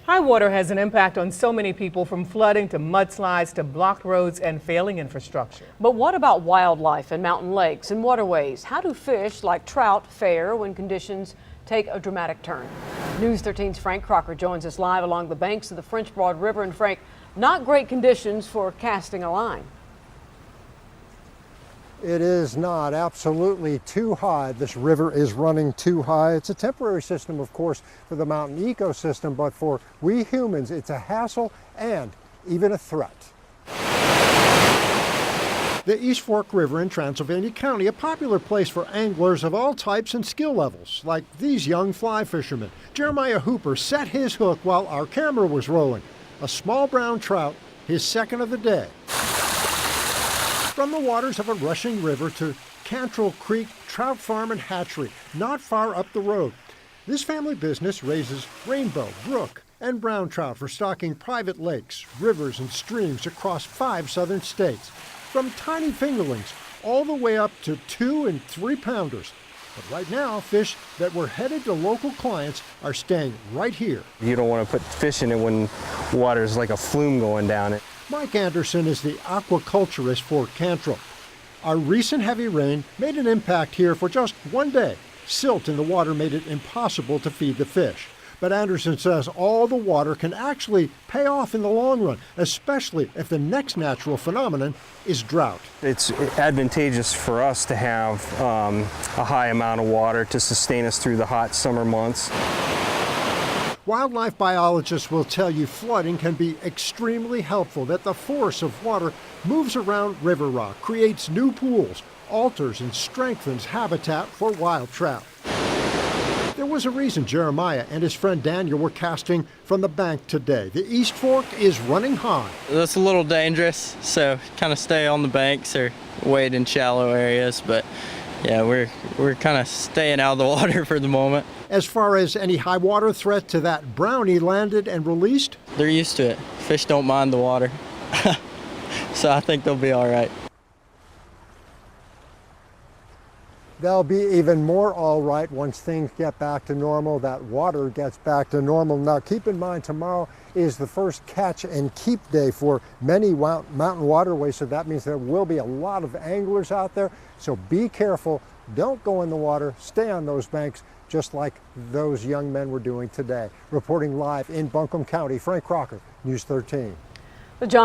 High water has an impact on so many people, from flooding to mudslides to blocked roads and failing infrastructure. But what about wildlife and mountain lakes and waterways? How do fish like trout fare when conditions take a dramatic turn? News 13's Frank Crocker joins us live along the banks of the French Broad River. And Frank, not great conditions for casting a line. It is not, absolutely too high. This river is running too high. It's a temporary system, of course, for the mountain ecosystem, but for we humans, it's a hassle and even a threat. The East Fork River in Transylvania County, a popular place for anglers of all types and skill levels, like these young fly fishermen. Jeremiah Hooper set his hook while our camera was rolling. A small brown trout, his second of the day. From the waters of a rushing river to Cantrell Creek Trout Farm and Hatchery, not far up the road. This family business raises rainbow, brook, and brown trout for stocking private lakes, rivers, and streams across 5 southern states. From tiny fingerlings all the way up to 2- and 3-pounders. But right now, fish that were headed to local clients are staying right here. You don't want to put fish in it when water's like a flume going down it. Mike Anderson is the aquaculturist for Cantrell. Our recent heavy rain made an impact here for just one day. Silt in the water made it impossible to feed the fish. But Anderson says all the water can actually pay off in the long run, especially if the next natural phenomenon is drought. It's advantageous for us to have a high amount of water to sustain us through the hot summer months. Wildlife biologists will tell you flooding can be extremely helpful, that the force of water moves around river rock, creates new pools, alters and strengthens habitat for wild trout. There was a reason Jeremiah and his friend Daniel were casting from the bank today. The East Fork is running high. That's a little dangerous, so kind of stay on the banks or wade in shallow areas, but yeah, we're kind of staying out of the water for the moment. As far as any high water threat to that brownie landed and released? They're used to it. Fish don't mind the water, so I think they'll be all right. They'll be even more all right once things get back to normal, that water gets back to normal. Now keep in mind, tomorrow is the first catch and keep day for many mountain waterways, so that means there will be a lot of anglers out there. So be careful, don't go in the water, stay on those banks, just like those young men were doing today. Reporting live in Buncombe County, Frank Crocker, News 13. John